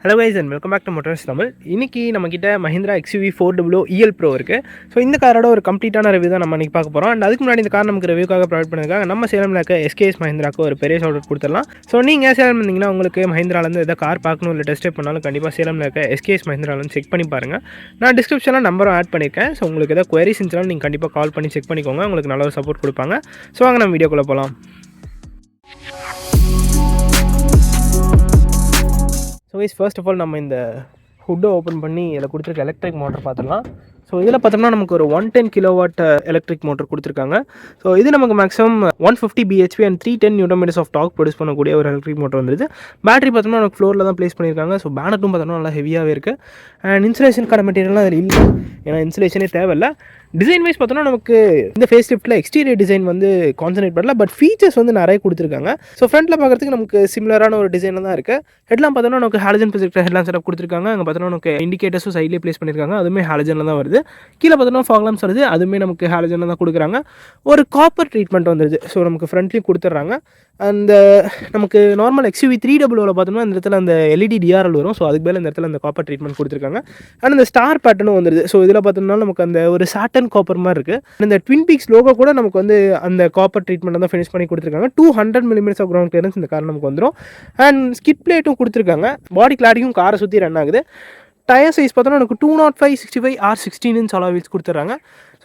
Hello guys and welcome back to Motors Tamil. இன்றைக்கி நம்மக்கிட்ட Mahindra XUV 400 EL Pro இருக்குது. So இந்த காரோட ஒரு கம்ப்ளீட்டான ரிவ்யூ தான் நம்ம இன்றைக்கி பார்க்க போகிறோம். அண்ட் அதுக்கு முன்னாடி இந்த கார் நமக்கு ரிவ்யூக்காக ப்ரொவைட் பண்ணியிருக்காங்க நம்ம சேலமில் இருக்க SKS மஹிந்திராவுக்கு ஒரு பெரிய ஷவுட் கொடுத்துடலாம். ஸோ நீங்கள் சேலம் இருந்தீங்கன்னா உங்களுக்கு மஹிந்திராலேருந்து எதாவது கார் பார்க்கணும் இல்லை டெஸ்ட் ட்ரைவ் பண்ணாலும் கண்டிப்பாக சேலமில் இருக்க SKS மஹிந்திராலேருந்து செக் பண்ணி பாருங்கள். நான் டிஸ்கிரிப்ஷனில் நம்பரும் ஆட் பண்ணியிருக்கேன். ஸோ உங்களுக்கு எதாவது குவரிஸ் இருந்துச்சுனாலும் நீங்கள் கண்டிப்பாக கால் பண்ணி செக் பண்ணிக்கோங்க. உங்களுக்கு நல்ல ஒரு சப்போர்ட் கொடுப்பாங்க. ஸோ வாங்க நம்ம வீடியோக்குள்ளே போகலாம். So wise first of all நம்ம இந்த ஹுட்டை ஓப்பன் பண்ணி இதில் கொடுத்துருக்க எலக்ட்ரிக் மோட்டர் பார்த்துடலாம். ஸோ இதில் பார்த்தோம்னா நமக்கு ஒரு 110 கிலோவாட் எலக்ட்ரிக் மோட்டர் கொடுத்துருக்காங்க. ஸோ இது நமக்கு maximum 150 bhp and 310 Nm of torque produce பண்ணக்கூடிய ஒரு எலக்ட்ரிக் மோட்டர் வந்துருது. பேட்டரி பார்த்தோம்னா நமக்கு ஃப்ளோரில் தான் ப்ளேஸ் பண்ணியிருக்காங்க. ஸோ பேனட்டும் பார்த்தோம்னா நல்லா ஹெவியாகவே இருக்குது. அண்ட் இன்சுலேஷனுக்கான மெட்டீரியல்லாம் அதில் இல்லை, ஏன்னா இன்சுலேஷனே தேவையில்லை. டிசைன் வைஸ் பார்த்தோம்னா நமக்கு இந்த ஃபேஸ் லிஃப்ட்டில் எக்ஸ்டீரியர் டிசைன் வந்து கான்சன்ட்ரேட் பண்ணல, பட் ஃபீச்சர்ஸ் வந்து நிறைய கொடுத்துருக்காங்க. ஸோ ஃப்ரண்ட்டில் பார்க்குறதுக்கு நமக்கு சிமிலரான ஒரு டிசைனில் தான் இருக்குது. ஹெட்லாம் பார்த்தோம்னா நமக்கு ஹாலஜன் ப்ரொஜெக்டர் ஹெட்லாம் செட்டப் கொடுத்துருக்காங்க. அங்கே பார்த்தோம்னா நமக்கு இண்டிகேட்டர்ஸும் சைட்லேயே ப்ளேஸ் பண்ணியிருக்காங்க, அதுவுமே ஹாலஜனில் தான் வருது. கீழே பார்த்தோம்னா ஃபாக்லாம்ஸ் வருது, அதுவுமே நமக்கு ஹாலஜனில் தான் கொடுக்குறாங்க. ஒரு காப்பர் ட்ரீட்மெண்ட் வந்துருது. ஸோ நமக்கு ஃப்ரண்ட்லேயும் கொடுத்துட்றாங்க. அந்த நமக்கு நார்மல் XUV 300 பார்த்தோம்னா இந்த இடத்துல அந்த LED DRL வரும். ஸோ அதுக்கு மேலே இந்த இடத்துல அந்த காப்பர் ட்ரீட்மெண்ட் கொடுத்துருக்காங்க. அண்ட் இந்த ஸ்டார் பேட்டர்னும் வந்துருது. ஸோ இதில் பார்த்தோம்னா நமக்கு அந்த ஒரு சாட்டன் காப்பர் மாதிரி இருக்குது. இந்த ட்வின் பீக்ஸ் லோகோ கூட நமக்கு வந்து அந்த காப்பர் ட்ரீட்மெண்ட் தான் ஃபினிஷ் பண்ணி கொடுத்துருக்காங்க. 200 mm ஆஃப் கிரவுண்ட் கிளியரன்ஸ் இந்த கார் நமக்கு வந்துடும். அண்ட் ஸ்கிட் பிளேட்டும் கொடுத்துருக்காங்க. பாடி கிளாடியும் காரை சுற்றி ரன் ஆகுது. டயர் சைஸ் பார்த்தோன்னா நமக்கு 205 65 R16 இன்ச் அலாய் வீல்ஸ் கொடுத்துட்றாங்க.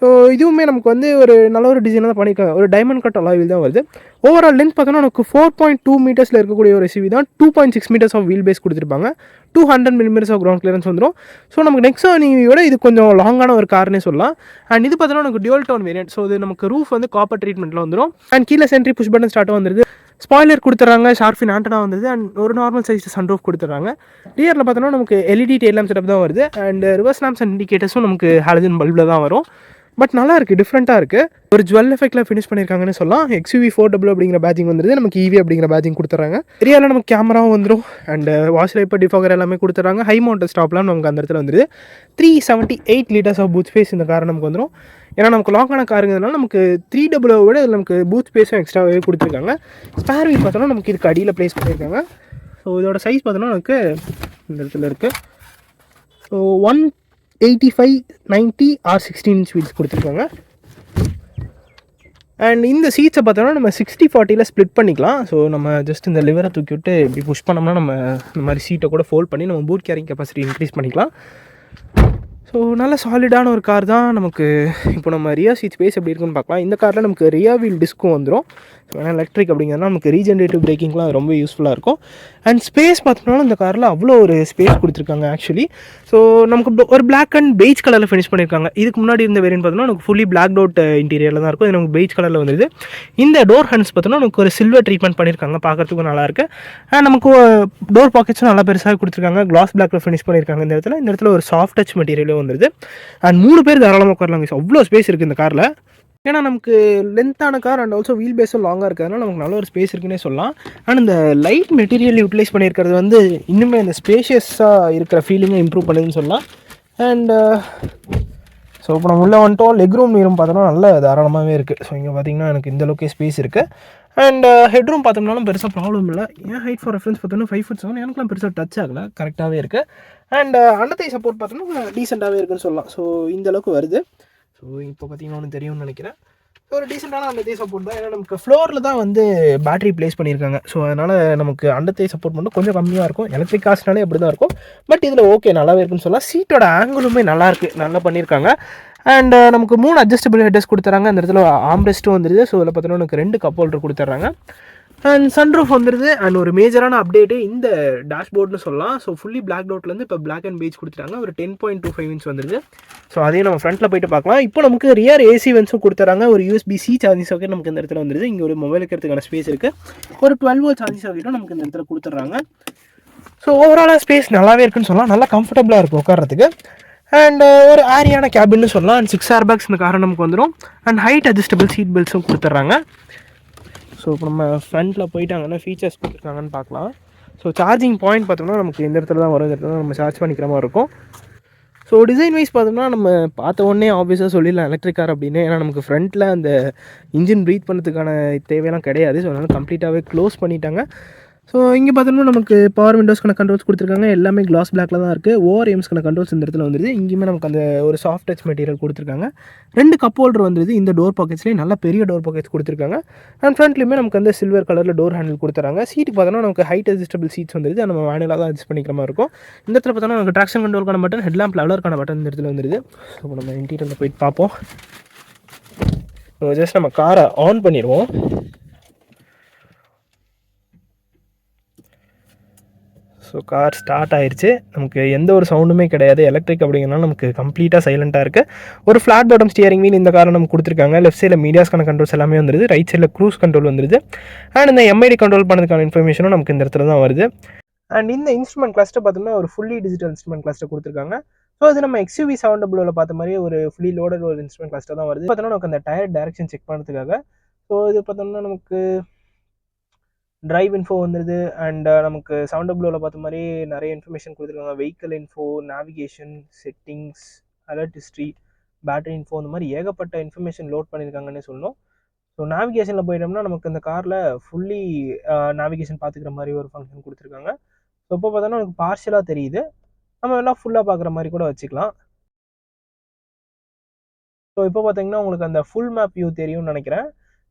ஸோ இதுவுமே நமக்கு வந்து ஒரு நல்ல ஒரு டிசைனாக தான் பண்ணியிருக்காங்க. ஒரு டைமண்ட் கட் அலாய் வீல் தான் வருது. ஓவரால் லென்த் பார்த்தோன்னா நமக்கு 4.2 மீட்டர்ஸில் இருக்கக்கூடிய ஒரு SUV தான். 2.6 மீட்டர்ஸ் ஆஃப் வீல் பேஸ் கொடுத்துருப்பாங்க. 200 mm ஆஃப் கிரவுண்ட் கிளியரன்ஸ் வந்துடும். ஸோ நமக்கு நெக்ஸான் EV-யோட இது கொஞ்சம் லாங்கான ஒரு கார்னே சொல்லலாம். அண்ட் இது பார்த்தோன்னா நமக்கு டியூல் டோன் வேரியன்ட். ஸோ இது நமக்கு ரூஃப் வந்து காப்பர் ட்ரீட்மெண்ட்டில் வந்துடும். அண்ட் கீழே சென்ட்ரி புஷ் பட்டன் ஸ்டார்ட்டும் வந்துருது. ஸ்பாய்லர் கொடுத்துட்றாங்க, ஷார்ஃபின் ஆண்டனா வந்தது. அண்ட் ஒரு நார்மல் சைஸ் சன்ரூஃப் கொடுத்துட்றாங்க. ரியரில் பார்த்தோன்னா நமக்கு LED டெயில் லேம்ப் செட்டப் தான் வருது. அண்ட் ரிவர்ஸ் லேம்ப்ஸ் அண்ட் இண்டிகேட்டர்ஸும் நமக்கு ஹாலஜன் பல்பில் தான் வரும். பட் நல்லா இருக்குது, டிஃப்ரெண்ட்டாக இருக்குது. ஒரு ஜுவல் எஃபெக்ட்டில் ஃபினிஷ் பண்ணியிருக்காங்கன்னு சொல்லலாம். XUV 400 அப்படிங்கிற பேஜிங் வந்துருது. நமக்கு EV அப்படிங்கிற பேஜிங் கொடுத்துறாங்க. ரியலில் நமக்கு கேமராவும் வந்துடும். அண்ட் வாஷ் லைப்பர் டிஃபாகர் எல்லாமே கொடுத்துறாங்க. ஹை மவுண்டட் ஸ்டாப்லாம் நமக்கு அந்த இடத்துல வந்துருது. 378 liters ஆஃப் பூத் ஸ்பேஸ் இந்த கார் நமக்கு வந்துடும். ஏன்னா நமக்கு லாங்கான காருங்கிறதுனால நமக்கு 300 விட இதில் நமக்கு பூத் ஸ்பேஸும் எக்ஸ்ட்ராவே கொடுத்துருக்காங்க. ஸ்பேர் வீல் பார்த்தோன்னா நமக்கு இதுக்கு அடியில் ப்ளேஸ் பண்ணியிருக்காங்க. ஸோ இதோட சைஸ் பார்த்தோன்னா நமக்கு இந்த இடத்துல இருக்குது. ஸோ 185 90 R16 இன்ச் வீல்ஸ் கொடுத்துருக்காங்க. அண்ட் இந்த சீட்ஸை பார்த்தோன்னா நம்ம 60-40 ஸ்ப்ளிட் பண்ணிக்கலாம். ஸோ நம்ம ஜஸ்ட் இந்த லிவரை தூக்கி விட்டு இப்படி புஷ் பண்ணோம்னா நம்ம இந்த மாதிரி சீட்டை கூட ஃபோல்ட் பண்ணி நம்ம பூட் கேரிங் கெப்பாசிட்டி இன்க்ரீஸ் பண்ணிக்கலாம். ஸோ நல்ல சாலிடான ஒரு கார் தான். நமக்கு இப்போ நம்ம ரியா சீட் ஸ்பேஸ் எப்படி இருக்குன்னு பார்க்கலாம். இந்த காரில் நமக்கு ரியா வீல் டிஸ்க்கும் வந்துடும். ஸோ ஏன்னா எலக்ட்ரிக் அப்படிங்கிறதுனா நமக்கு ரீஜென்ரேட்டிவ் பிரேக்கிங்லாம் ரொம்ப யூஸ்ஃபுல்லாக இருக்கும். அண்ட் ஸ்பேஸ் பார்த்தோம்னாலும் இந்த காரில் அவ்வளோ ஒரு ஸ்பேஸ் கொடுத்துருக்காங்க ஆக்சுவலி. ஸோ நமக்கு ஒரு பிளாக் அண்ட் பெய்ஜ் கலரில் ஃபினிஷ் பண்ணியிருக்காங்க. இதுக்கு முன்னாடி இருந்த வேரியன்ட் பார்த்தோம்னா நமக்கு ஃபுல்லி பிளாக் டவுட் இன்டீரியரில் தான் இருக்கும். இது நமக்கு பெய்ஜ் கலரில் வந்துடுது. இந்த டோர் ஹேண்ட்ஸ் பார்த்தோம்னா நமக்கு ஒரு சில்வர் ட்ரீட்மெண்ட் பண்ணியிருக்காங்க, பார்க்குறதுக்கும் நல்லாயிருக்கு. அண்ட் நமக்கு டோர் பாக்கெட்ஸும் நல்லா பெருசாக கொடுத்துருக்காங்க. கிளாஸ் பிளாக்ல ஃபினிஷ் பண்ணியிருக்காங்க. இந்த இடத்துல ஒரு சாஃப்ட் டச் மெட்டீரியலும் வந்துடுது. அண்ட் 3 பேர் தாராளமாக உட்காரலாங்க. அவ்வளோ ஸ்பேஸ் இருக்குது இந்த காரில். ஏன்னா நமக்கு லென்த்தான கார் அண்ட் ஆல்சோ வீல் பேஸும் லாங்காக இருக்கிறதுனால நமக்கு நல்ல ஒரு ஸ்பேஸ் இருக்குன்னே சொல்லலாம். அண்ட் இந்த லைட் மெட்டீரியல் யூட்டிலைஸ் பண்ணியிருக்கிறது வந்து இன்னுமே அந்த ஸ்பேஷியஸாக இருக்கிற ஃபீலிங்கை இம்ப்ரூவ் பண்ணுதுன்னு சொல்லலாம். அண்ட் ஸோ இப்போ நம்ம உள்ளே வந்துட்டோம். லெக் ரூம் நீரும் பார்த்தோம்னா நல்ல தாராளமாகவே இருக்குது. ஸோ இங்கே பார்த்தீங்கன்னா எனக்கு இந்த அளவுக்கு ஸ்பேஸ் இருக்குது. அண்ட் ஹெட் ரூம் பார்த்தோம்னாலும் பெருசாக ப்ராப்ளம் இல்லை. ஏன் ஹைட் ஃபார் ரெஃபரன்ஸ் பார்த்தோம்னா 5'7" எனக்குலாம் பெருசாக டச் ஆகலை, கரெக்டாகவே இருக்குது. அண்ட் அண்டத்தை சப்போர்ட் பார்த்தோம்னா டீசெண்டாகவே இருக்குன்னு சொல்லலாம். ஸோ இந்த அளவுக்கு வருது. ஸோ இப்போ பார்த்தீங்கன்னா ஒன்று தெரியும்னு நினைக்கிறேன். ஒரு டீசெண்டான அண்டத்தை சப்போர்ட் தான். ஏன்னா நமக்கு ஃப்ளோரில் தான் வந்து பேட்டரி ப்ளேஸ் பண்ணியிருக்காங்க. ஸோ அதனால் நமக்கு அண்டத்தை சப்போர்ட் மட்டும் கொஞ்சம் கம்மியாக இருக்கும். எலக்ட்ரிக் காஸ்ட்னாலே அப்படி தான் இருக்கும். பட் இதில் ஓகே, நல்லாவே இருக்குன்னு சொல்லலாம். சீட்டோட ஆங்கிளுமே நல்லாயிருக்கு, நல்லா பண்ணியிருக்காங்க. அண்ட் நமக்கு 3 அட்ஜஸ்டபிள் ஹெட்டர்ஸ் கொடுத்துறாங்க. அந்த இடத்துல ஆம்ரெஸ்ட்டும் வந்துடுது. ஸோ இதில் பார்த்தோன்னா எனக்கு 2 கப் ஹோல்டர் கொடுத்துட்றாங்க. அண்ட் சன்ரூஃப் வந்துடுது. அண்ட் ஒரு மேஜரான அப்டேட்டு இந்த டேஷ்போர்ட்னு சொல்லலாம். ஸோ ஃபுல்லி பிளாக் டவுட்லேருந்து இப்போ பிளாக் அண்ட் பெய்ஜ் கொடுத்துட்டாங்க. ஒரு 10.25 இன்ச் வந்துடுது. ஸோ அதையும் நம்ம ஃப்ரண்ட்டில் போய்ட்டு பார்க்கலாம். இப்போ நமக்கு ரியர் AC வென்ஸும் கொடுத்துறாங்க. ஒரு USB-C சார்ஜிங் சாக்கெட் நமக்கு இந்த இடத்துல வந்துடுது. இங்கே ஒரு மொபைல் வைக்கிறதுக்கான ஸ்பேஸ் இருக்குது. ஒரு 12 volt சார்ஜிங் சாக்கெட்டும் நமக்கு இந்த இடத்துல கொடுத்துட்றாங்க. ஸோ ஓவராலாக ஸ்பேஸ் நல்லாவே இருக்குன்னு சொல்லலாம். நல்லா கம்ஃபர்டபுளாக இருக்கும் உட்காரத்துக்கு. அண்ட் ஒரு ஏரியான கேபின்னு சொல்லலாம். அண்ட் 6 ஏர்பேக்ஸ் இந்த காரை நமக்கு வந்துடும். அண்ட் ஹைட் அட்ஜஸ்டபிள் சீட் பெல்ட்ஸும் கொடுத்துட்றாங்க. ஸோ இப்போ நம்ம ஃப்ரண்ட்டில் போயிட்டாங்கன்னா ஃபீச்சர்ஸ் கொடுத்துருக்காங்கன்னு பார்க்கலாம். ஸோ சார்ஜிங் பாயிண்ட் பார்த்தோம்னா நமக்கு இந்த இடத்துல தான் வரும். இந்த இடத்துல நம்ம சார்ஜ் பண்ணிக்கிற மாதிரி இருக்கும். ஸோ டிசைன் வைஸ் பார்த்தோம்னா நம்ம பார்த்த உடனே ஆப்வியஸாக சொல்லிடலாம் எலக்ட்ரிக் கார் அப்படின்னு. ஏன்னா நமக்கு ஃப்ரண்ட்டில் அந்த இன்ஜின் ப்ரீத் பண்ணுறதுக்கான தேவையெல்லாம் கிடையாது. ஸோ அதனால் கம்ப்ளீட்டாகவே க்ளோஸ் பண்ணிட்டாங்க. ஸோ இங்கே பார்த்தோம்னா நமக்கு பவர் விண்டோஸ்க்கான கண்ட்ரோல்ஸ் கொடுத்துருக்காங்க. எல்லாமே கிளாஸ் பிளாக்ல தான் இருக்குது. ஓஆர்எம்ஸ்க்கான கண்ட்ரோல்ஸ் இந்த இடத்துல வந்துருது. இங்கேயுமே நமக்கு அந்த ஒரு சாஃப்ட் டச் மெட்டீரியல் கொடுத்துருக்காங்க. 2 கப் ஹோல்டர் வந்துருது. இந்த டோர் பாக்கெட்ஸ்லேயே நல்ல பெரிய டோர் பாக்கெட்ஸ் கொடுத்துருக்காங்க. அண்ட் ஃப்ரண்ட்லேயுமே நமக்கு வந்து சில்வர் கலரில் டோர் ஹேண்டில் கொடுத்துறாங்க. சீட்டுக்கு பார்த்தோம்னா நமக்கு ஹைட் அட்ஜஸ்டபிள் சீட்ஸ் வந்துருது. நம்ம மேனுவலாக தான் அட்ஜஸ்ட் பண்ணிக்கிற மாதிரி இருக்கும். இந்த இடத்துல பார்த்தோம்னா நமக்கு ட்ராக்ஷன் கண்ட்ரோலுக்கான பட்டன், ஹெட்லாம்ப் லெவலருக்கான பட்டன் இந்த இடத்துல வந்துருது. ஸோ நம்ம இன்டீரியரில் போயிட்டு பார்ப்போம். ஸோ ஜஸ்ட் நம்ம காரை ஆன் பண்ணிடுவோம். ஸோ கார் ஸ்டார்ட் ஆயிடுச்சு. நமக்கு எந்த ஒரு சவுண்டுமே கிடையாது. எலக்ட்ரிக் அப்படிங்கிறனால நமக்கு கம்ப்ளீட்டாக சைலண்ட்டாக இருக்குது. ஒரு ஃப்ளாட் பாட்டம் ஸ்டியரிங் வீல் இந்த காரை நமக்கு கொடுத்துருக்காங்க. லெஃப்ட் சைடில் மீடியாஸ்க்கான கண்ட்ரோல்ஸ் எல்லாமே வந்துருது. ரைட் சைடில் க்ரூஸ் கண்ட்ரோல் வந்துருது. அண்ட் இந்த எம்ஐடி கண்ட்ரோல் பண்ணதுக்கான இன்ஃபர்மேஷனும் நமக்கு இந்த இடத்துல தான் வருது. அண்ட் இந்த இன்ஸ்ட்ருமெண்ட் கிளஸ்டர் பார்த்தோம்னா ஒரு ஃபுல்லி டிஜிட்டல் இன்ஸ்ட்ருமெண்ட் கிளஸ்டர் கொடுத்துருக்காங்க. ஸோ அது நம்ம XUV 700 பார்த்த மாதிரியே ஒரு ஃபுல்லி லோடட் ஒரு இன்ஸ்ட்ருமெண்ட் கிளஸ்டர் தான் வருது. பார்த்தோம்னா நமக்கு அந்த டயர் டைரக்ஷன் செக் பண்ணுறதுக்காக. ஸோ இது பார்த்தோம்னா நமக்கு டிரைவ் இன்ஃபோ வந்துடுது. அண்ட் நமக்கு 700 பார்த்த மாதிரி நிறைய இன்ஃபர்மேஷன் கொடுத்துருக்காங்க. Vehicle info, navigation, settings, alert history, battery info, இந்த மாதிரி ஏகப்பட்ட இன்ஃபர்மேஷன் லோட் பண்ணியிருக்காங்கன்னு சொல்லணும். ஸோ நேவிகேஷனில் போயிட்டோம்னா நமக்கு இந்த காரில் ஃபுல்லி நேவிகேஷன் பார்த்துக்கிற மாதிரி ஒரு ஃபங்க்ஷன் கொடுத்துருக்காங்க. ஸோ இப்போ பார்த்தோன்னா நமக்கு பார்ஷியலாக தெரியுது. நம்ம எல்லாம் ஃபுல்லாக பார்க்குற மாதிரி கூட வச்சுக்கலாம். ஸோ இப்போ பார்த்தீங்கன்னா உங்களுக்கு அந்த ஃபுல் மேப் வியூ தெரியும்னு நினைக்கிறேன்.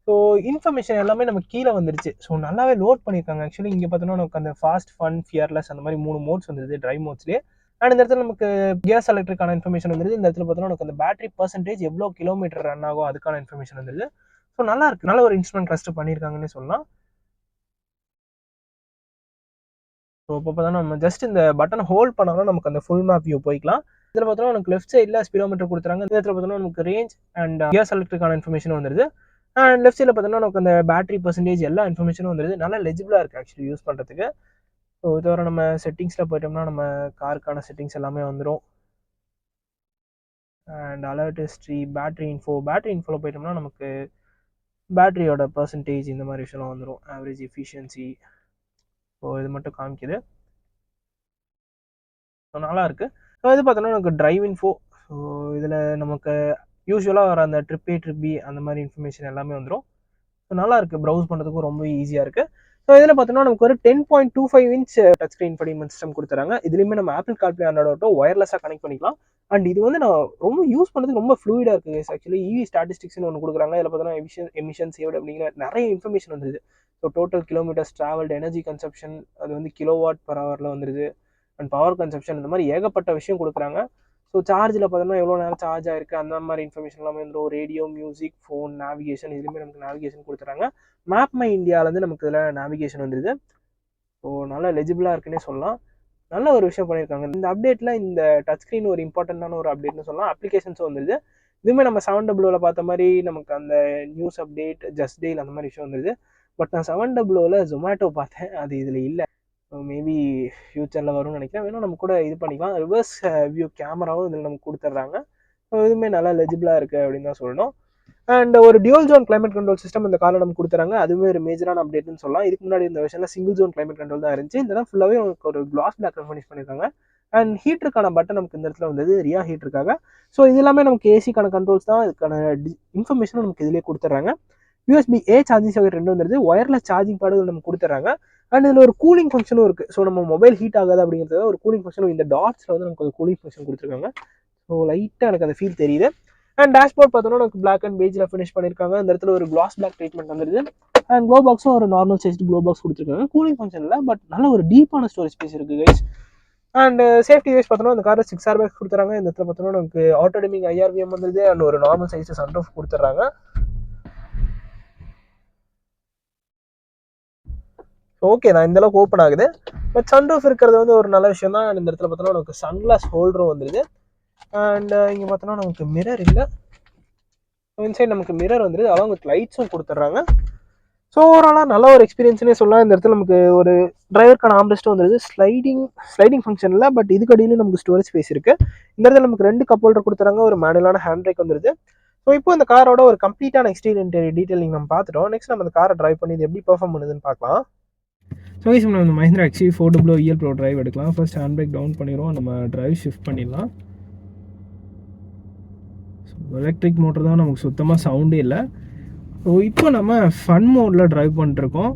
ஸோ இன்ஃபர்மேஷன் எல்லாமே நம்ம கீழே வந்துருச்சு. ஸோ நல்லாவே லோட் பண்ணியிருக்காங்க. ஆக்சுவலி இங்கே பார்த்தோன்னா நமக்கு அந்த ஃபாஸ்ட், ஃபன், ஃபியர்லெஸ் அந்த மாதிரி 3 மோட்ஸ் வந்துருது ட்ரைவ் மோட்ஸ்லேயே. அண்ட் இந்த இடத்துல நமக்கு கியர் எலக்ட்ரிக்கான இன்ஃபர்மேஷன் வந்துருது. இந்த இடத்துல பார்த்தோன்னா நமக்கு அந்த பேட்டரி பர்சன்டேஜ் எவ்வளோ கிலோமீட்டர் ரன் ஆகும் அதுக்கான இன்ஃபர்மேஷன் வந்துருது. ஸோ நல்லா இருக்கு. நல்ல ஒரு இன்ஸ்ட்ருமெண்ட் கிளஸ்டர் பண்ணியிருக்காங்கன்னு சொல்லலாம். ஸோ இப்போ பார்த்தோன்னா நம்ம ஜஸ்ட் இந்த பட்டனை ஹோல்ட் பண்ணோம்னா நமக்கு அந்த ஃபுல் மேப் வியூ போய்க்கலாம். இதில் பார்த்தோன்னா நமக்கு லெஃப்ட் சைடில் ஸ்பீடோமீட்டர் கொடுத்துறாங்க. இந்த இடத்துல பார்த்தோன்னா நமக்கு ரேஞ்ச் அண்ட் கியர் எலக்ட்ரிக்கான இன்ஃபர்மேஷன் வந்துருது. அண்ட் லெஃப்ட் சைடில் பார்த்தோன்னா நமக்கு அந்த பேட்டரி பர்சன்டேஜ் எல்லா இன்ஃபர்மேஷனும் வந்துருது. நல்லா லெஜிபிளாக இருக்குது ஆக்சுவலி யூஸ் பண்ணுறதுக்கு. ஸோ இதுவரை நம்ம செட்டிங்ஸில் போயிட்டோம்னா நம்ம காருக்கான செட்டிங்ஸ் எல்லாமே வந்துடும். அண்ட் அலர்ட் ஹிஸ்ட்ரி, பேட்டரி இன்ஃபோவில் போயிட்டோம்னா நமக்கு பேட்டரியோட பர்சன்டேஜ் இந்த மாதிரி விஷயம்லாம் வந்துடும். ஆவரேஜ் எஃபிஷியன்சி, ஸோ இது மட்டும் காமிக்குது. ஸோ நல்லா இருக்குது. ஸோ இது பார்த்தோன்னா நமக்கு டிரைவ் இன்ஃபோ. ஸோ இதில் நமக்கு யூஸ்வலாக வர அந்த ட்ரிப் பி அந்த மாதிரி இன்ஃபர்மேஷன் எல்லாமே வந்துடும். ஸோ நல்லா இருக்குது. ப்ரௌஸ் பண்ணுறதுக்கும் ரொம்ப ஈஸியாக இருக்குது. ஸோ இதில் பார்த்தோன்னா நமக்கு ஒரு 10.25 inch touch screen infotainment system கொடுத்துறாங்க. இதுலேயுமே நம்ம ஆப்பிள் கார்ப்ளே ஆண்ட்ராய்டு ஆட்டோ ஒயர்லெஸ்ஸாக கனெக்ட் பண்ணிக்கலாம். அண்ட் இது வந்து நான் ரொம்ப யூஸ் பண்ணுறதுக்கு ரொம்ப ஃப்ளூயிடாக இருக்குது. ஆக்சுவலி EV ஸ்டாட்டிஸ்டிக்ஸ்னு ஒன்று கொடுக்குறாங்க. இதில் பார்த்தோன்னா எமிஷன் சேவ்டு அப்படிங்கிற நிறைய இன்ஃபர்மேஷன் வந்துருது. So total kilometres travelled, energy consumption, அது வந்து கிலோவாட் பர் ஹவரில் வந்துருது. அண்ட் பவர் கன்சப்ஷன், இந்த மாதிரி ஏகப்பட்ட விஷயம் கொடுக்குறாங்க. ஸோ சார்ஜில் பார்த்தோம்னா எவ்வளோ நேரம் சார்ஜ் ஆயிருக்கு அந்த மாதிரி இன்ஃபர்மேஷன் எல்லாமே வந்துடும். ரேடியோ, மியூசிக், ஃபோன், நேவிகேஷன், இதுலேயுமே நமக்கு நேவிகேஷன் கொடுத்துறாங்க. மேப் மை இந்தியாவிலேருந்து நமக்கு இதில் நேவிகேஷன் வந்துடுது. ஸோ நல்லா லெஜிபிளாக இருக்குன்னே சொல்லலாம். நல்ல ஒரு விஷயம் பண்ணியிருக்காங்க. இந்த அப்டேட்டில் இந்த டச் ஸ்க்ரீன் ஒரு இம்பார்ட்டண்டான ஒரு அப்டேட்னு சொல்லலாம். அப்ளிகேஷன்ஸும் வந்துடுது. இதுவுமே நம்ம 700 பார்த்த மாதிரி நமக்கு அந்த நியூஸ் அப்டேட், ஜஸ்ட் டெயில் அந்த மாதிரி விஷயம் வந்துடுது. பட் நான் 700 ஜொமேட்டோ பார்த்தேன். அது இதில் இல்லை. மேபி ஃப்யூச்சரில் வரும்னு நினைக்கிறேன். வேணும் நம்ம கூட இது பண்ணிக்கலாம். ரிவர்ஸ் வியூ கேமராவும் இதில் நமக்கு கொடுத்துட்றாங்க. ஸோ இதுவுமே நல்லா லெஜிபிளாக இருக்குது அப்படின்னு தான் சொல்லணும். அண்ட் ஒரு dual zone climate control system இந்த காரில் நமக்கு கொடுத்துறாங்க. அதுவே ஒரு மேஜரான அப்டேட்னு சொல்லலாம். இதுக்கு முன்னாடி இந்த வருஷனில் சிங்கிள் ஜோன் கிளைமேட் கண்ட்ரோல் தான் இருந்துச்சு. இதெல்லாம் ஃபுல்லாகவே நமக்கு ஒரு கிளாஸ் பிளாக் ஃபினிஷ் பண்ணியிருக்காங்க. அண்ட் ஹீட்டருக்கான பட்டன் நமக்கு இந்த இடத்துல வந்தது ரியா ஹீட்டருக்காக. ஸோ இது எல்லாமே நமக்கு ஏசிக்கான கண்ட்ரோல்ஸ் தான். இதுக்கான இன்ஃபர்மேஷனும் நமக்கு இதிலே கொடுத்துட்றாங்க. USB-A சார்ஜிங் சாக்கெட் 2 வந்துருது. ஒயர்லெஸ் சார்ஜிங் பேடுகள் நமக்கு கொடுத்துட்றாங்க. அண்ட் இதில் ஒரு கூலிங் ஃபங்க்ஷனும் இருக்குது. ஸோ நம்ம மொபைல் ஹீட் ஆகாது அப்படிங்கிறது ஒரு கூலிங் ஃபங்க்ஷனும் இந்த டாட்ஸில் வந்து நமக்கு ஒரு கூலிங் ஃபங்க்ஷன் கொடுத்துருக்காங்க. ஸோ லைட்டாக எனக்கு அந்த ஃபீல் தெரியுது. அண்ட் டேஷ்போர்ட் பார்த்தோன்னா நமக்கு பிளாக் அண்ட் பேஜில் ஃபினிஷ் பண்ணியிருக்காங்க. இந்த இடத்துல ஒரு கிளாஸ் பிளாக் ட்ரீட்மெண்ட் வந்துருது. அண்ட் க்ளோ பாக்ஸும் ஒரு நார்மல் சைஸ்டு க்ளோ பாக்ஸ் கொடுத்துருக்காங்க. கூலிங் ஃபங்க்ஷன் இல்லை, பட் நல்ல ஒரு டீப்பான ஸ்டோரேஜ் ஸ்பேஸ் இருக்குது கைஸ். அண்ட் சேஃப்டி வைஸ் பார்த்தோன்னா அந்த காரில் 6 ஏர் பேக்ஸ் கொடுத்துறாங்க. இந்த இடத்துல பார்த்தோன்னா நமக்கு ஆட்டோ டிமிங் IRVM வந்துருது. அண்ட் ஒரு நார்மல் சைஸ்டு சன்ரூஃப் கொடுத்துட்றாங்க. ஓகே தான், இந்த அளவுக்கு ஓப்பன் ஆகுது. பட் சன்ரூஃப் இருக்கிறது வந்து ஒரு நல்ல விஷயம் தான். இந்த இடத்துல பார்த்தோன்னா நமக்கு சன்கிளாஸ் ஹோல்டரும் வந்துருது. அண்ட் இங்கே பார்த்தோன்னா நமக்கு மிரர் இல்லை. இன்சைட் நமக்கு மிரர் வந்துருது. அதான் உங்களுக்கு லைட்ஸும் கொடுத்துட்றாங்க. ஸோ ஓவராலாக நல்ல ஒரு எக்ஸ்பீரியன்ஸ்னே சொல்லலாம். இந்த இடத்துல நமக்கு ஒரு டிரைவருக்கான ஆம்ரெஸ்ட்டும் வந்துருது. ஸ்லைடிங் ஃபங்க்ஷன் இல்லை, பட் இதுக்கு அடியிலும் நமக்கு ஸ்டோரேஜ் ஸ்பேஸ் இருக்குது. இந்த இடத்துல நமக்கு 2 கப் ஹோல்டர் கொடுத்துறாங்க. ஒரு மேனுவலான ஹேண்ட் பிரேக் வந்துருது. ஸோ இப்போ இந்த காரோட ஒரு கம்ப்ளீட்டான எக்ஸ்டீரியர் டீட்டெயிலிங் நம்ம பார்த்துட்டோம். நெக்ஸ்ட் நம்ம இந்த காரை டிரைவ் பண்ணி இது எப்படி பெர்ஃபார்ம் பண்ணுதுன்னு பார்க்கலாம். ஸோ கைஸ் நம்ம இந்த Mahindra XUV 400 EL Pro drive எடுக்கலாம். ஃபர்ஸ்ட் ஹேண்ட் பிரேக் டவுன் பண்ணிடுவோம். நம்ம டிரைவ் ஷிஃப்ட் பண்ணிடலாம். ஸோ எலக்ட்ரிக் மோட்டர் தான், நமக்கு சுத்தமாக சவுண்டே இல்லை. ஸோ இப்போ நம்ம ஃபன் மோடில் ட்ரைவ் பண்ணிட்டுருக்கோம்.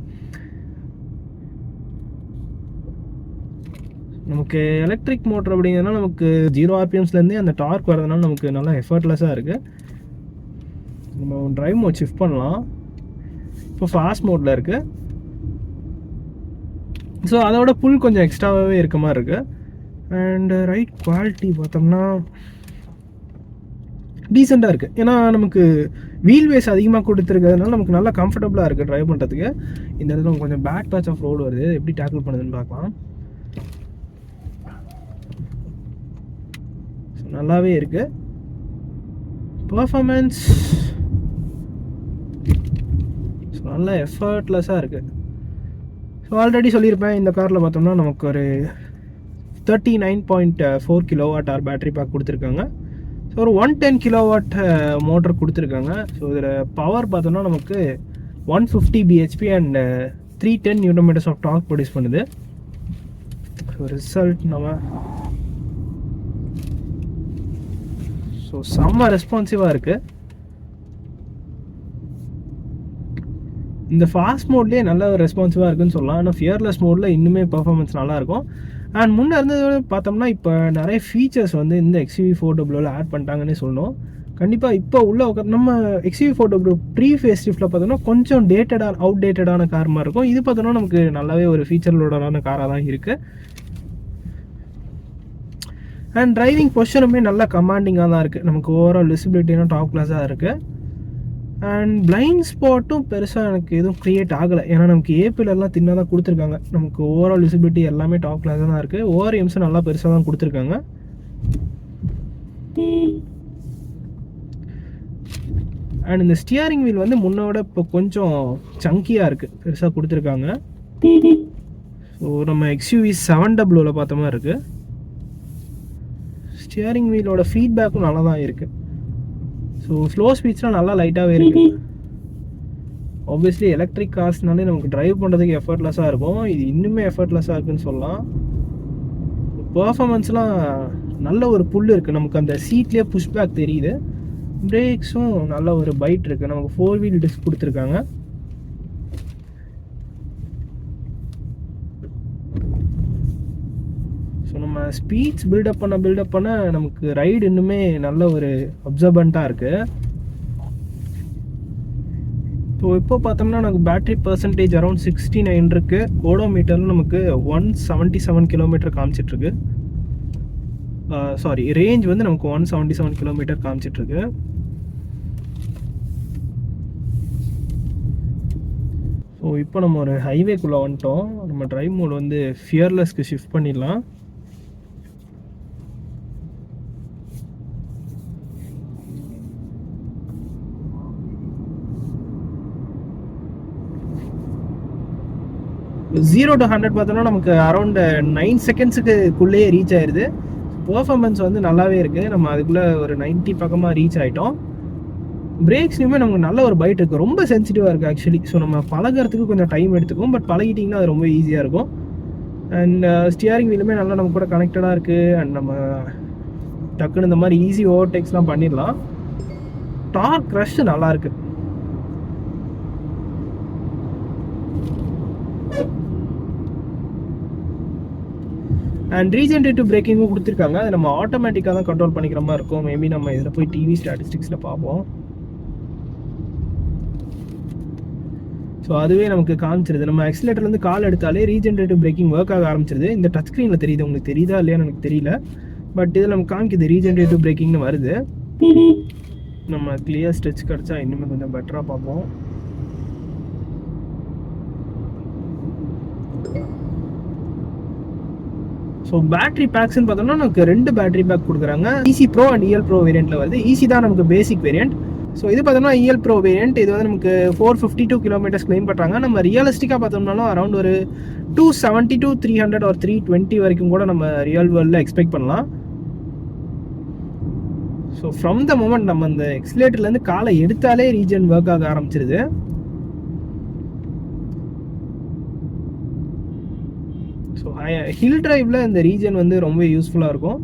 நமக்கு எலக்ட்ரிக் மோட்டர் அப்படிங்கிறதுனால நமக்கு 0 ஆர்பிஎம்ஸ்லேருந்தே அந்த டார்க் வரதுனால நமக்கு நல்லா எஃபர்ட்லெஸ்ஸாக இருக்குது. நம்ம ட்ரைவ் மோட் ஷிஃப்ட் பண்ணலாம். இப்போ ஃபாஸ்ட் மோடில் இருக்குது. ஸோ அதோட புல் கொஞ்சம் எக்ஸ்ட்ராவாகவே இருக்க மாதிரி இருக்குது. அண்ட் ரைட் குவாலிட்டி பார்த்தோம்னா டீசெண்டாக இருக்குது. ஏன்னா நமக்கு வீல் பேஸ் அதிகமாக கொடுத்துருக்கிறதுனால நமக்கு நல்லா கம்ஃபர்டபுளாக இருக்குது ட்ரைவ் பண்ணுறதுக்கு. இந்த இடத்துல கொஞ்சம் பேக் பேட்ச் ஆஃப் ரோடு வருது, எப்படி டேக்கிள் பண்ணுதுன்னு பார்க்கலாம். ஸோ நல்லாவே இருக்குது. பர்ஃபார்மன்ஸ் ஸோ நல்லா எஃபர்ட்லெஸ்ஸாக இருக்குது. ஸோ ஆல்ரெடி சொல்லியிருப்பேன், இந்த காரில் பார்த்தோம்னா நமக்கு ஒரு 39.4 kWh பேட்டரி பேக் கொடுத்துருக்காங்க. ஸோ ஒரு 110 kW மோட்டர் கொடுத்துருக்காங்க. ஸோ இதில் பவர் பார்த்தோன்னா நமக்கு 150 bhp and 310 Nm of torque produce பண்ணுது. ஸோ ரிசல்ட் நம்ம ஸோ செம்ம ரெஸ்பான்சிவாக இருக்குது. இந்த ஃபாஸ்ட் மோட்லேயே நல்ல ரெஸ்பான்சிவாக இருக்குதுன்னு சொல்லலாம். ஆனால் ஃபியர்லெஸ் மோடில் இன்னுமே பர்ஃபார்மன்ஸ் நல்லாயிருக்கும். அண்ட் முன்னே இருந்ததோட பார்த்தோம்னா இப்போ நிறைய ஃபீச்சர்ஸ் வந்து இந்த XUV400 ஆட் பண்ணிட்டாங்கன்னே சொல்லணும். கண்டிப்பாக இப்போ உள்ள நம்ம XUV400 ப்ரீ ஃபேஸ் லிஃப்ட்டில் பார்த்தோம்னா கொஞ்சம் அவுடேட்டடான கார் மாதிரி இருக்கும். இது பார்த்தோன்னா நமக்கு நல்லாவே ஒரு ஃபீச்சர்லோடான காராக தான் இருக்குது. அண்ட் டிரைவிங் பொசிஷனுமே நல்லா கமாண்டிங்காக தான் இருக்குது. நமக்கு ஓவரால் விசிபிலிட்டினா டாப் கிளாஸாக இருக்குது. அண்ட் பிளைண்ட் ஸ்பாட்டும் பெருசாக எனக்கு எதுவும் க்ரியேட் ஆகலை. ஏன்னா நமக்கு ஏபிலெல்லாம் தின்னாக தான் கொடுத்துருக்காங்க. நமக்கு ஓவரால் விசிபிலிட்டி எல்லாமே டாப் கிளாஸாக தான் இருக்குது. ஓஆர்எம்ஸும் நல்லா பெருசாக தான் கொடுத்துருக்காங்க. அண்ட் இந்த ஸ்டியரிங் வீல் வந்து முன்னோட இப்போ கொஞ்சம் சங்கியாக இருக்குது, பெருசாக கொடுத்துருக்காங்க. ஸோ நம்ம XUV700 பார்த்த மாதிரி இருக்குது. ஸ்டியரிங் வீலோட ஃபீட்பேக்கும் நல்லா தான் இருக்குது. ஸோ ஸ்லோ ஸ்பீட்ஸ்லாம் நல்லா லைட்டாகவே இருக்குது. ஆப்வியஸ்லி எலக்ட்ரிக் கார்ஸ்னாலே நமக்கு ட்ரைவ் பண்ணுறதுக்கு எஃபர்ட்லெஸ்ஸாக இருக்கும். இது இன்னுமே எஃபர்ட்லெஸ்ஸாக இருக்குதுன்னு சொல்லலாம். பர்ஃபார்மன்ஸ்லாம் நல்ல ஒரு புல் இருக்குது. நமக்கு அந்த சீட்லேயே புஷ்பேக் தெரியுது. பிரேக்ஸும் நல்ல ஒரு பைட் இருக்குது. நமக்கு 4 வீல் டிஸ்க் கொடுத்துருக்காங்க. ஸோ நம்ம ஸ்பீட்ஸ் பில்டப் பண்ண நமக்கு ரைடு இன்னுமே நல்ல ஒரு அப்சர்பண்ட்டாக இருக்குது. ஸோ இப்போ பார்த்தோம்னா நமக்கு பேட்டரி பர்சன்டேஜ் அரௌண்ட் 69 இருக்குது. ஓடோமீட்டரில் நமக்கு 177 கிலோமீட்டர் காமிச்சிட்ருக்கு. சாரி, ரேஞ்ச் வந்து நமக்கு 177 கிலோமீட்டர் காமிச்சிட்ருக்கு. ஸோ இப்போ நம்ம ஒரு ஹைவேக்குள்ளே வந்துட்டோம். நம்ம ட்ரைவ் மோட் வந்து ஃபியர்லெஸ்க்கு ஷிஃப்ட் பண்ணிடலாம். ஜீரோ டு 100 பார்த்தோன்னா நமக்கு அரௌண்ட் 9 செகண்ட்ஸுக்குள்ளேயே ரீச் ஆயிடுது. பர்ஃபார்மன்ஸ் வந்து நல்லாவே இருக்குது. நம்ம அதுக்குள்ளே ஒரு 90 பக்கமாக ரீச் ஆகிட்டோம். பிரேக்ஸ்லையுமே நமக்கு நல்ல ஒரு பைட் இருக்குது. ரொம்ப சென்சிட்டிவாக இருக்குது ஆக்சுவலி. ஸோ நம்ம பழகிறதுக்கு கொஞ்சம் டைம் எடுத்துக்கும், பட் பழகிட்டிங்கன்னா அது ரொம்ப ஈஸியாக இருக்கும். அண்ட் ஸ்டியரிங் வீலுமே நல்லா நம்ம கூட கனெக்டடாக இருக்குது. அண்ட் நம்ம டக்குன்னு இந்த மாதிரி ஈஸி ஓவர்டேக்ஸ்லாம் பண்ணிடலாம். டார்க் ரஷ் நல்லாயிருக்கு. அண்ட் ரீஜென்ரேட்டிவ் பிரேக்கிங்கும் கொடுத்துருக்காங்க. அது நம்ம ஆட்டோமேட்டிக்காக தான் கண்ட்ரோல் பண்ணிக்கிற மாதிரி இருக்கும். மேபி நம்ம இதில் போய் டிவி ஸ்டாட்டிஸ்டிக்ஸில் பார்ப்போம். ஸோ அதுவே நமக்கு காமிச்சிருது. நம்ம ஆக்சிலேட்டர்லேருந்து கால் எடுத்தாலே ரீஜென்ரேட்டிவ் பிரேக்கிங் ஒர்க் ஆக ஆரம்பிச்சிருது. இந்த டச் ஸ்க்ரீனில் தெரியுது, உங்களுக்கு தெரியுதா இல்லையான்னு எனக்கு தெரியல. பட் இதில் நமக்கு காமிக்குது ரீஜென்ரேட்டிவ் பிரேக்கிங்னு வருது. நம்ம கிளியர் ஸ்ட்ரெச் கிடச்சா இன்னுமே கொஞ்சம் பெட்டராக பார்ப்போம். ஸோ பேட்டரி பேக்ஸ்ன்னு பார்த்தோம்னா நமக்கு 2 பேட்டரி பேக் கொடுக்குறாங்க. EC Pro and EL Pro வேரியண்ட்டில் வருது. ஈசி தான் நமக்கு பேசிக் வேரியண்ட். ஸோ இது பார்த்தோம்னா EL Pro வேரியண்ட். இது வந்து நமக்கு 452 கிலோமீட்டர்ஸ் கிளைம் பண்ணுறாங்க. நம்ம ரியலிஸ்டிக்காக பார்த்தோம்னாலும் அரௌண்ட் ஒரு 270 to 300 or 320 வரைக்கும் கூட நம்ம ரியல் வேர்ல்டில் எக்ஸ்பெக்ட் பண்ணலாம். ஸோ ஃப்ரம் த மொமெண்ட் நம்ம அந்த எக்ஸிலேட்டர்லேருந்து காலை எடுத்தாலே ரீஜன் ஒர்க் ஆக ஆரம்பிச்சிருது. ஸோ ஹில் டிரைவில் இந்த ரீஜன் வந்து ரொம்ப யூஸ்ஃபுல்லாக இருக்கும்.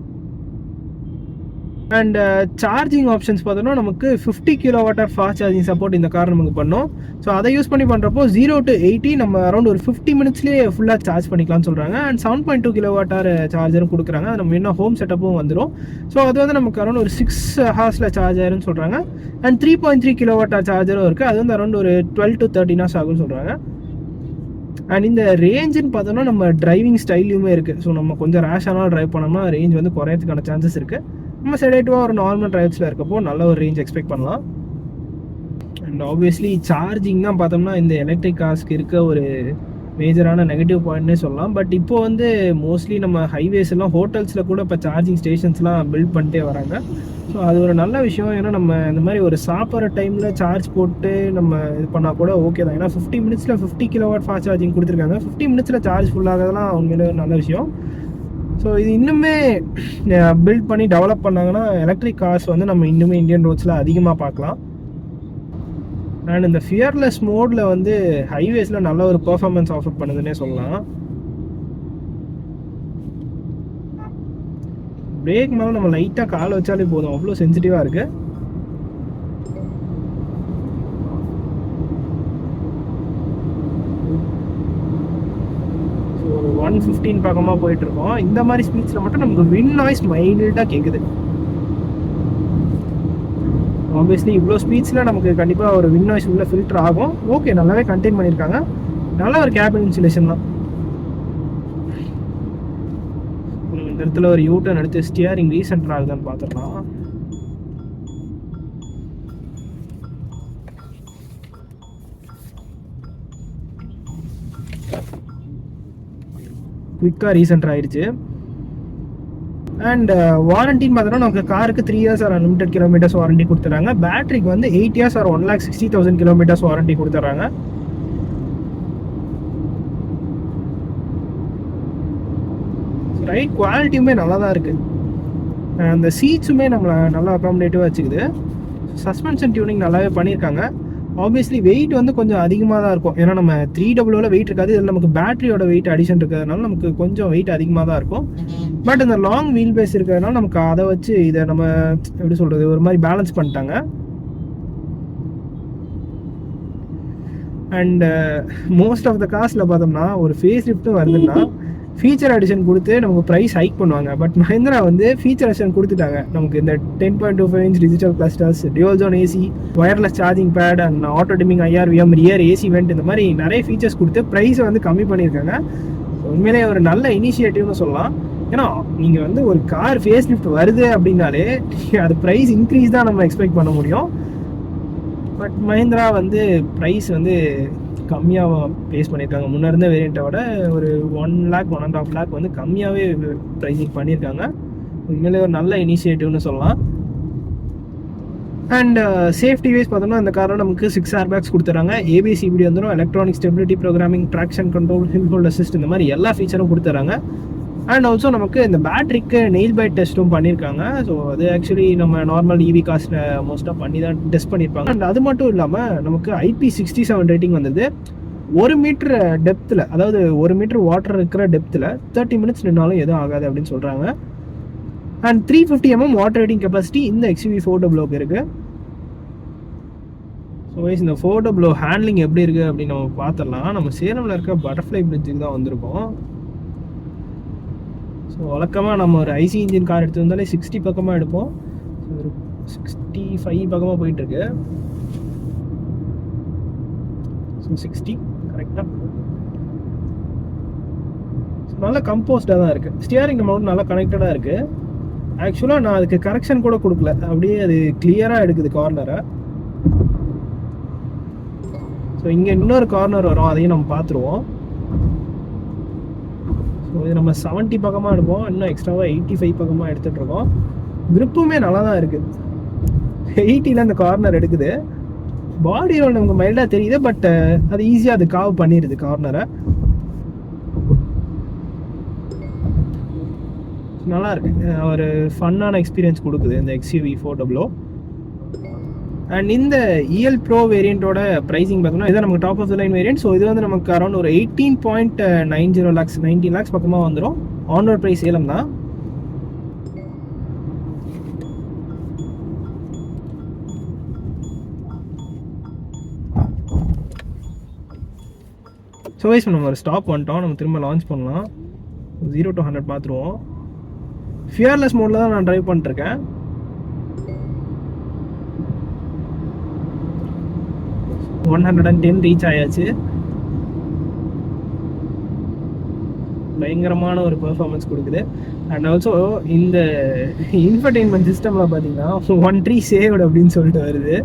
அண்ட் சார்ஜிங் ஆப்ஷன்ஸ் பார்த்தோன்னா நமக்கு 50 kWh ஃபாஸ்ட் சார்ஜிங் சப்போர்ட் இந்த கார் நமக்கு பண்ணோம். ஸோ அதை யூஸ் பண்ணி பண்ணுறப்போ 0 to 80 நம்ம அரௌண்ட் ஒரு 50 மினிட்ஸ்லேயே ஃபுல்லாக சார்ஜ் பண்ணிக்கலாம்னு சொல்கிறாங்க. அண்ட் 7.2 kWh சார்ஜரும் கொடுக்குறாங்க. நம்ம இன்னும் ஹோம் செட்டப்பும் வந்துடும். ஸோ அது வந்து நமக்கு அரௌண்ட் ஒரு 6 hours சார்ஜ் ஆயிரும்னு சொல்கிறாங்க. அண்ட் 3.3 kWh சார்ஜரும் இருக்குது. அது வந்து அரௌண்ட் ஒரு 12 to 13 hours ஆகும்னு சொல்கிறாங்க. அண்ட் இந்த ரேஞ்சுன்னு பார்த்தோன்னா நம்ம டிரைவிங் ஸ்டைல்லையுமே இருக்குது. ஸோ நம்ம கொஞ்சம் ரேஷானாக ட்ரைவ் பண்ணோம்னா ரேஞ்ச் வந்து குறையறதுக்கான சான்சஸ் இருக்குது. நம்ம செடேட்டிவாக ஒரு நார்மல் ட்ரைவ்ஸில் இருக்கப்போ நல்ல ஒரு ரேஞ்ச் எக்ஸ்பெக்ட் பண்ணலாம். அண்ட் ஆப்வியஸ்லி சார்ஜிங் தான் பார்த்தோம்னா இந்த எலக்ட்ரிக் கார்ஸ்க்கு இருக்க ஒரு மேஜரான நெகட்டிவ் பாயிண்ட்னே சொல்லலாம். பட் இப்போது வந்து மோஸ்ட்லி நம்ம ஹைவேஸ் எல்லாம் ஹோட்டல்ஸில் கூட இப்போ சார்ஜிங் ஸ்டேஷன்ஸ்லாம் பில்ட் பண்ணிட்டே வராங்க. ஸோ அது ஒரு நல்ல விஷயம். ஏன்னா நம்ம இந்த மாதிரி ஒரு சாப்பிட்ற டைமில் சார்ஜ் போட்டு நம்ம இது பண்ணால் கூட ஓகே தான். ஏன்னா 50 மினிட்ஸில் 50 kW ஃபாஸ்ட் சார்ஜிங் கொடுத்துருக்காங்க. 50 மினிட்ஸில் சார்ஜ் ஃபுல்லாகிறதுலாம் உண்மையிலே ஒரு நல்ல விஷயம். ஸோ இது இன்னுமே பில்ட் பண்ணி டெவலப் பண்ணாங்கன்னா எலக்ட்ரிக் கார்ஸ் வந்து நம்ம இன்னுமே இந்தியன் ரோட்ஸில் அதிகமாக பார்க்கலாம். அண்ட் இந்த ஃபியர்லெஸ் மோடில் வந்து ஹைவேஸில் நல்ல ஒரு பெர்ஃபார்மன்ஸ் ஆஃபர் பண்ணுதுன்னே சொல்லலாம். பிரேக் மேலே நம்ம லைட்டாக கால் வச்சாலே போதும், அவ்வளோ சென்சிட்டிவாக இருக்குது. ஸோ 115 பக்கமாக போயிட்டுருக்கோம். இந்த மாதிரி ஸ்பீட்ஸில் மட்டும் நமக்கு விண்ட் நாய்ஸ் மைல்டாக கேட்குது. ஆப்வியஸ்லி இவ்வளோ ஸ்பீட்ஸில் நமக்கு கண்டிப்பாக ஒரு விண்ட் நாய்ஸ் உள்ள ஃபில்டர் ஆகும். ஓகே, நல்லாவே கண்டெயின் பண்ணியிருக்காங்க. நல்ல ஒரு கேபின் இன்சுலேஷன் தான். இந்த இடத்துல ஒரு யூட்டர்ன் எடுத்து ஸ்டியரிங் ரீசென்டர் ஆகுதான்னு பார்த்துடலாம். குயிக்காக ரீசென்டர் ஆயிடுச்சு. அண்ட் வாரண்டின்னு பார்த்தோன்னா நமக்கு காருக்கு 3 years or unlimited kilometers warranty கொடுத்துட்றாங்க. பேட்டரிக்கு வந்து 8 years or 1,60,000 kilometers வாரண்டி கொடுத்துட்றாங்க. ரைட் குவாலிட்டியுமே நல்லா தான் இருக்குது. அந்த சீட்ஸுமே நம்மளை நல்லா அக்காமடேட்டிவாக வச்சுக்குது. சஸ்பென்ஷன் டியூனிங் நல்லாவே பண்ணியிருக்காங்க. ஆப்வியஸ்லி வெயிட் வந்து கொஞ்சம் அதிகமாக தான் இருக்கும். ஏன்னா நம்ம 300 வெயிட் இருக்காது. இதில் நமக்கு பேட்டரியோட வெயிட் அடிஷன் இருக்கிறதுனால நமக்கு கொஞ்சம் வெயிட் அதிகமாக தான் இருக்கும். பட் இந்த லாங் வீல் பேஸ் இருக்கிறதுனால நமக்கு அதை வச்சு இதை நம்ம எப்படி சொல்கிறது ஒரு மாதிரி பேலன்ஸ் பண்ணிட்டாங்க. அண்ட் மோஸ்ட் ஆஃப் த காஸ்ட்டில் பார்த்தோம்னா ஒரு ஃபேஸ் லிஃப்ட்டும் வருதுன்னா ஃபீச்சர் அடிஷன் கொடுத்து நமக்கு ப்ரைஸ் ஹைக் பண்ணுவாங்க. பட் மஹிந்திரா வந்து ஃபீச்சர் அடிஷன் கொடுத்துட்டாங்க. நமக்கு இந்த 10.25 inch digital clusters, dual zone AC, wireless charging pad and auto dimming IRVM, rear AC vent, இந்த மாதிரி நிறைய ஃபீச்சர்ஸ் கொடுத்து ப்ரைஸை வந்து கம்மி பண்ணியிருக்காங்க. உண்மையிலே ஒரு நல்ல இனிஷியேட்டிவ்னு சொல்லலாம். ஏன்னா நீங்கள் வந்து ஒரு கார் ஃபேஸ் லிஃப்ட் வருது அப்படின்னாலே அது ப்ரைஸ் இன்க்ரீஸ் தான் நம்ம எக்ஸ்பெக்ட் பண்ண முடியும். பட் மஹிந்திரா வந்து ப்ரைஸ் வந்து கம்மியாக பேஸ் பண்ணியிருக்காங்க. முன்னே இருந்த வேரியண்ட்டை விட ஒரு 1 lakh 1.5 lakh வந்து கம்மியாகவே ப்ரைஸிங் பண்ணியிருக்காங்க. உண்மையிலே ஒரு நல்ல இனிஷியேட்டிவ்னு சொல்லலாம். அண்ட் சேஃப்டி வைஸ் பார்த்தோம்னா இந்த காரில் நமக்கு 6 airbags கொடுத்துறாங்க. ABS CBD வந்துடும், electronic stability programming, traction control, hill hold assist, இந்த மாதிரி எல்லா ஃபீச்சரும் கொடுத்துறாங்க. அண்ட் ஆல்சோ நமக்கு இந்த பேட்டரிக்கு நெயில் பைட் டெஸ்ட்டும் பண்ணியிருக்காங்க. ஸோ அது ஆக்சுவலி நம்ம நார்மல் EV காஸ்ட்டில் மோஸ்ட்டாக பண்ணி தான் டெஸ்ட் பண்ணியிருப்பாங்க. அண்ட் அது மட்டும் இல்லாமல் நமக்கு IP67 ரேட்டிங் வந்தது. 1 மீட்டர் டெப்த்தில், அதாவது 1 மீட்டர் வாட்டர் இருக்கிற டெப்த்தில் 30 minutes நின்னாலும் எதுவும் ஆகாது அப்படின்னு சொல்கிறாங்க. And 350 mm water riding capacity இந்த XUV400 இருக்குது. ஸோ வைஸ் இந்த 400 ஹேண்ட்லிங் எப்படி இருக்குது அப்படின்னு நம்ம பார்த்துடலாம். நம்ம சேலமில் இருக்க பட்டர்ஃப்ளை பிரிட்ஜுக்கு தான் வந்திருக்கோம். ஸோ வழக்கமாக நம்ம ஒரு ஐசி இன்ஜின் கார் எடுத்து வந்தாலே 60 பக்கமாக எடுப்போம். ஸோ ஒரு 65 பக்கமாக போயிட்டுருக்கு. ஸோ 60 கரெக்டாக. ஸோ நல்லா கம்போஸ்டாக தான் இருக்குது. ஸ்டியரிங் நம்ம நல்லா கனெக்டடாக இருக்குது. ஆக்சுவலாக நான் அதுக்கு கரெக்ஷன் கூட கொடுக்கல, அப்படியே அது கிளியராக எடுக்குது கார்னரை. ஸோ இங்கே இன்னொரு கார்னர் வரும், அதையும் நம்ம பார்த்துருவோம். ஸோ இது நம்ம 70 பக்கமாக எடுப்போம், இன்னும் எக்ஸ்ட்ராவாக 85 பக்கமாக எடுத்துகிட்ருக்கோம். க்ரிப்புமே நல்லா தான் இருக்குது. 80ல் அந்த கார்னர் எடுக்குது. பாடி ரோல் நமக்கு மைல்டாக தெரியுது, பட் அது ஈஸியாக அது காவ் பண்ணிடுது கார்னரை. நல்லா இருக்குது, ஒரு ஃபன்னான எக்ஸ்பீரியன்ஸ் கொடுக்குது இந்த XUV400. அண்ட் இந்த EL Pro வேரியண்ட்டோட ப்ரைஸிங் பார்த்தோம்னா இதான் நமக்கு top of the line variant. So இது வந்து நமக்கு அரௌண்ட் ஒரு 18.90 lakhs 19 lakhs பக்கமாக வந்துடும். ஆன் ரோட் ப்ரைஸ் ஏலம் தான். ஸோ வைஸ் நம்ம ஒரு ஸ்டாப் வந்துட்டோம். நம்ம திரும்ப லான்ச் பண்ணலாம். 0 to 100 பார்த்துருவோம். ஃபியர்லெஸ் மோடில் தான் நான் ட்ரைவ் பண்ணிட்டுருக்கேன். ஒன் 110 ரீச் ஆயாச்சு. பயங்கரமான ஒரு பெர்ஃபார்மன்ஸ் கொடுக்குது. அண்ட் ஆல்சோ இந்த இன்ஃபர்டெயின்மெண்ட் சிஸ்டமில் பார்த்தீங்கன்னா 1 tree சேவ்டு அப்படின்னு சொல்லிட்டு வருது.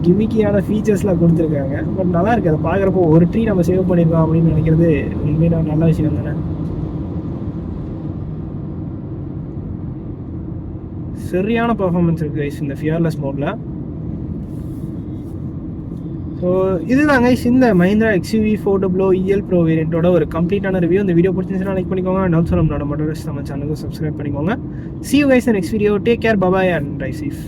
கிமிக்கியான ஃபீச்சர்ஸ்லாம் கொடுத்துருக்காங்க. பட் நல்லா இருக்குது. அதை பார்க்குறப்போ ஒரு ட்ரீ நம்ம சேவ் பண்ணியிருக்கோம் அப்படின்னு நினைக்கிறது உண்மையில நல்ல விஷயம் தானே. சரியான பர்ஃபார்மன்ஸ் இருக்குது கைஸ் இந்த ஃபியர்லெஸ் மோடில். ஸோ இதுதாங்க இந்த மஹிந்திரா XUV 400 EL Pro வேரியண்ட்டோட ஒரு கம்ப்ளீட்டான ரிவ்யூ. இந்த வீடியோ பிடிச்சிருந்துச்சுன்னா லைக் பண்ணிக்கோங்க. அண்ட் ஆல்சோ நம்மளோட மோட்டர்ஸ் நம்ம சேனலுக்கு சப்ஸ்கிரைப் பண்ணிக்கோங்க. See you guys in the next video. Take care. Bye bye and drive safe.